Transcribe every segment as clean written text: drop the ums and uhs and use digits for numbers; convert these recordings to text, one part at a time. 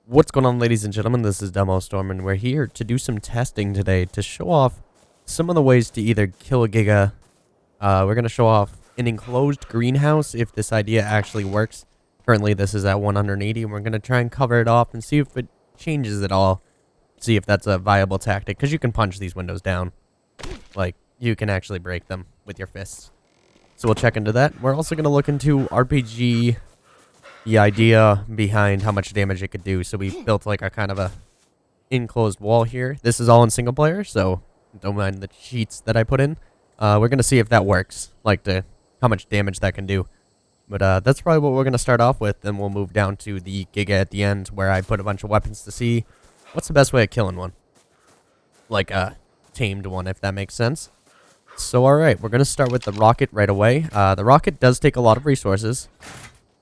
What's going on, ladies and gentlemen? This is DemoStorm, and we're here to do some testing today to show off some of the ways to either kill a Giga. We're going to show off an enclosed greenhouse if this idea actually works. Currently, this is at 180, and we're going to try and cover it off and see if it changes at all. See if that's a viable tactic, because you can punch these windows down. Like, you can actually break them with your fists. So we'll check into that. We're also going to look into RPG, the idea behind how much damage it could do. So we built like a kind of a enclosed wall here. This is all in single player, so don't mind the cheats that I put in. We're going to see if that works, like how much damage that can do. But that's probably what we're going to start off with, then we'll move down to the Giga at the end, where I put a bunch of weapons to see what's the best way of killing one. Like a tamed one, if that makes sense. So alright, we're going to start with the rocket right away. The rocket does take a lot of resources.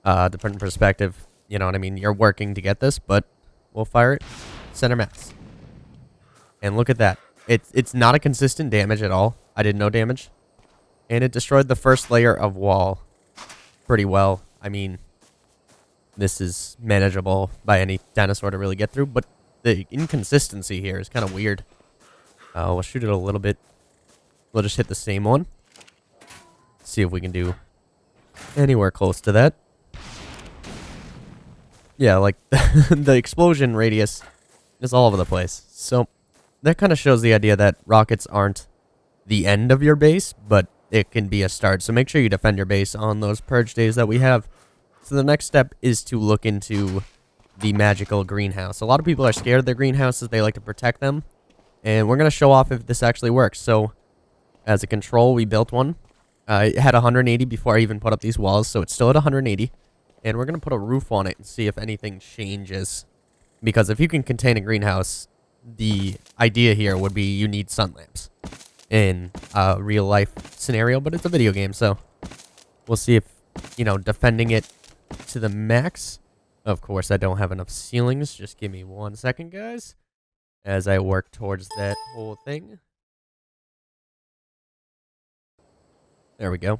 Different perspective, you know what I mean? You're working to get this, but we'll fire it. Center mass. And look at that. It's not a consistent damage at all. I did no damage. And it destroyed the first layer of wall pretty well. I mean, this is manageable by any dinosaur to really get through, but the inconsistency here is kind of weird. We'll shoot it a little bit. We'll just hit the same one. See if we can do anywhere close to that. Yeah, like the explosion radius is all over the place. So that kind of shows the idea that rockets aren't the end of your base, but it can be a start. So make sure you defend your base on those purge days that we have. So the next step is to look into the magical greenhouse. A lot of people are scared of their greenhouses. They like to protect them. And we're going to show off if this actually works. So as a control, we built one. It had 180 before I even put up these walls, so it's still at 180. And we're going to put a roof on it and see if anything changes. Because if you can contain a greenhouse, the idea here would be you need sun lamps in a real life scenario, but it's a video game, so we'll see if, you know, defending it to the max. Of course, I don't have enough ceilings. Just give me 1 second, guys, as I work towards that whole thing. There we go.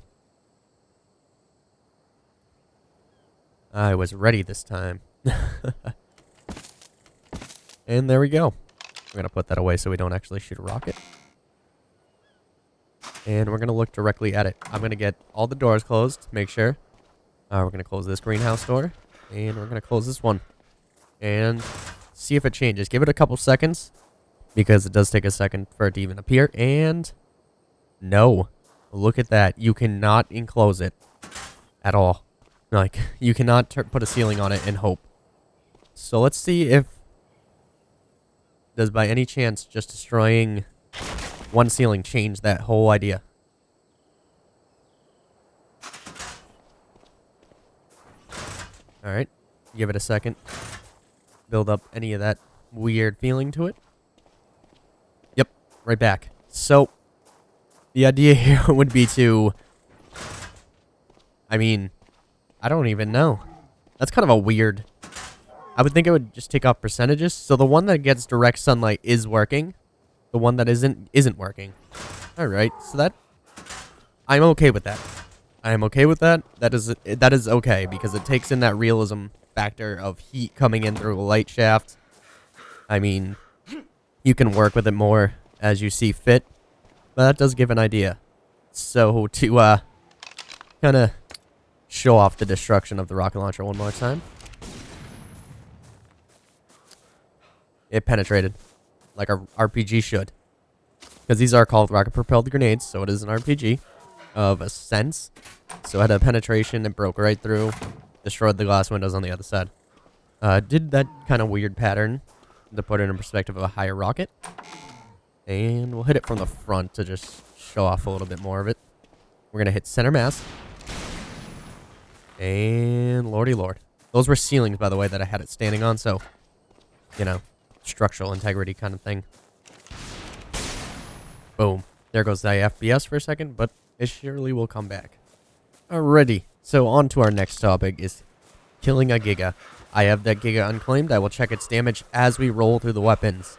I was ready this time. And there we go. We're going to put that away so we don't actually shoot a rocket. And we're going to look directly at it. I'm going to get all the doors closed, make sure. We're going to close this greenhouse door. And we're going to close this one. And see if it changes. Give it a couple seconds, because it does take a second for it to even appear. And no. Look at that. You cannot enclose it at all. Like, you cannot put a ceiling on it and hope. So let's see if does by any chance just destroying one ceiling change that whole idea. Alright. Give it a second. Build up any of that weird feeling to it. Yep. Right back. So the idea here would be to, I mean, I don't even know. That's kind of a weird, I would think it would just take off percentages. So the one that gets direct sunlight is working. The one that isn't working. Alright, so that, I'm okay with that. I am okay with that. That is okay, because it takes in that realism factor of heat coming in through a light shaft. I mean, you can work with it more as you see fit. But that does give an idea. So to kind of show off the destruction of the rocket launcher one more time. It penetrated like a RPG should. Because these are called rocket-propelled grenades, so it is an RPG of a sense. So it had a penetration, it broke right through, destroyed the glass windows on the other side. Did that kind of weird pattern to put it in perspective of a higher rocket. And we'll hit it from the front to just show off a little bit more of it. We're going to hit center mass. And lordy lord. Those were ceilings, by the way, that I had it standing on. So, you know, structural integrity kind of thing. Boom. There goes the FPS for a second, but it surely will come back. Alrighty. So on to our next topic is killing a Giga. I have that Giga unclaimed. I will check its damage as we roll through the weapons.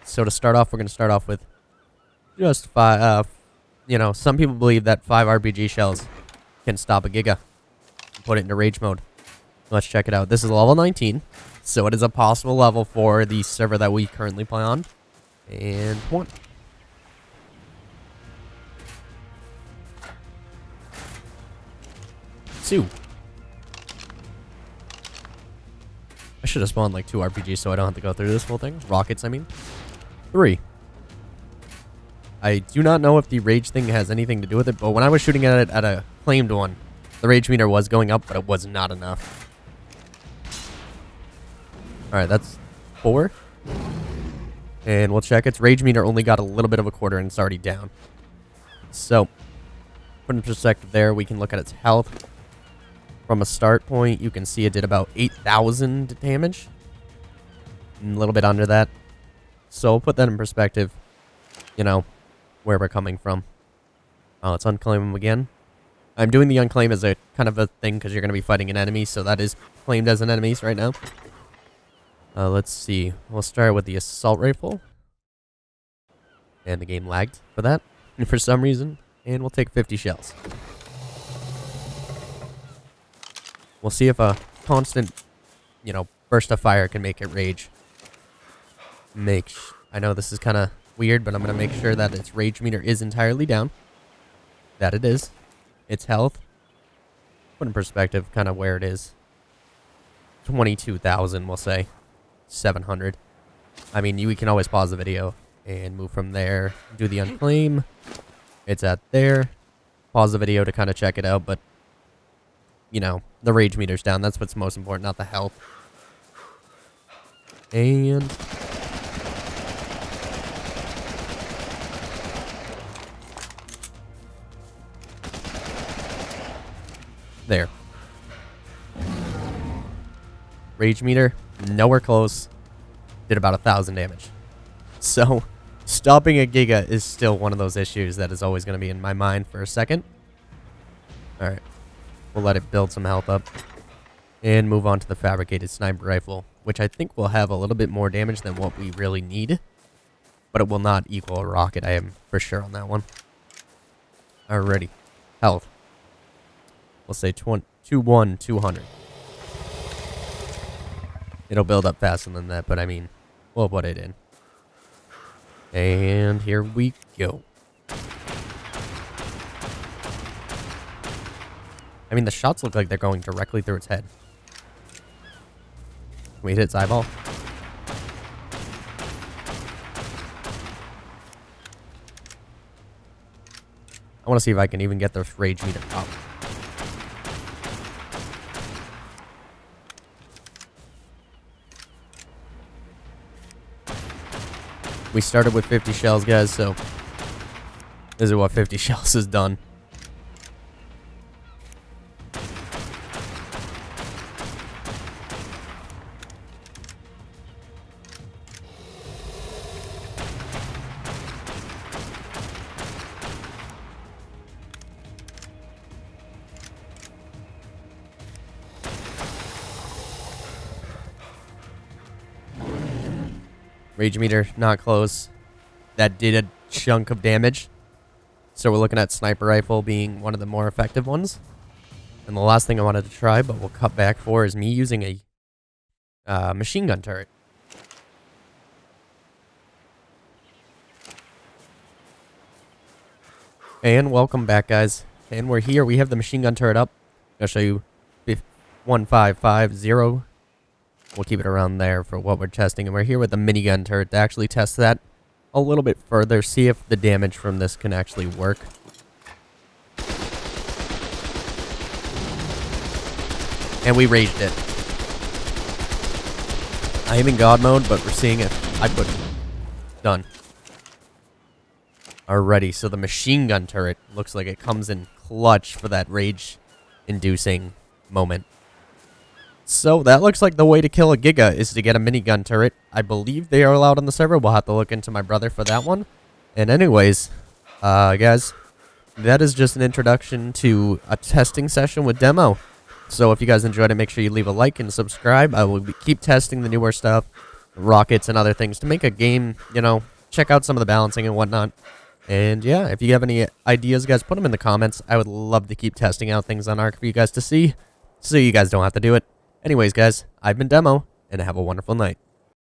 So to start off, we're going to start off with just 5, you know, some people believe that 5 RPG shells can stop a Giga. Put it into rage mode. Let's check it out. This is level 19. So it is a possible level for the server that we currently play on. And 1. Two. I should have spawned like 2 RPGs so I don't have to go through this whole thing. Rockets, I mean. 3. I do not know if the rage thing has anything to do with it, but when I was shooting at it at a claimed one, the rage meter was going up, but it was not enough. Alright, that's 4. And we'll check its rage meter only got a little bit of a quarter and it's already down. So, put in perspective there, we can look at its health. From a start point, you can see it did about 8,000 damage. A little bit under that. So, we'll put that in perspective, you know, where we're coming from. Oh, let's unclaim him again. I'm doing the unclaim as a kind of a thing because you're going to be fighting an enemy, so that is claimed as an enemy right now. Let's see. We'll start with the assault rifle. And the game lagged for that, for some reason. And we'll take 50 shells. We'll see if a constant, you know, burst of fire can make it rage. I know this is kind of weird, but I'm going to make sure that its rage meter is entirely down. That it is. Its health. Put in perspective kind of where it is. 22,000, we'll say. 700. I mean, we can always pause the video and move from there. Do the unclaim. It's at there. Pause the video to kind of check it out, but, you know, the rage meter's down. That's what's most important, not the health. And there. Rage meter, nowhere close. Did about 1,000 damage. So, stopping a Giga is still one of those issues that is always going to be in my mind for a second. Alright. We'll let it build some health up. And move on to the Fabricated sniper rifle, which I think will have a little bit more damage than what we really need. But it will not equal a rocket, I am for sure on that one. Alrighty. Health. We'll say 200. It'll build up faster than that, but I mean, we'll put it in. And here we go. I mean, the shots look like they're going directly through its head. Can we hit its eyeball? I want to see if I can even get the rage meter up. We started with 50 shells, guys, so this is what 50 shells has done. Rage meter, not close. That did a chunk of damage. So we're looking at sniper rifle being one of the more effective ones. And the last thing I wanted to try, but we'll cut back for, is me using a machine gun turret. And welcome back, guys. And we're here. We have the machine gun turret up. I'll show you 1550. We'll keep it around there for what we're testing. And we're here with the minigun turret to actually test that a little bit further. See if the damage from this can actually work. And we raged it. I am in God mode, but we're seeing it. I put it. Done. Alrighty, so the machine gun turret looks like it comes in clutch for that rage-inducing moment. So that looks like the way to kill a Giga is to get a minigun turret. I believe they are allowed on the server. We'll have to look into my brother for that one. And anyways, guys, that is just an introduction to a testing session with Demo. So if you guys enjoyed it, make sure you leave a like and subscribe. I will keep testing the newer stuff, rockets and other things to make a game, you know, check out some of the balancing and whatnot. And yeah, if you have any ideas, guys, put them in the comments. I would love to keep testing out things on Ark for you guys to see, so you guys don't have to do it. Anyways, guys, I've been Demo, and have a wonderful night.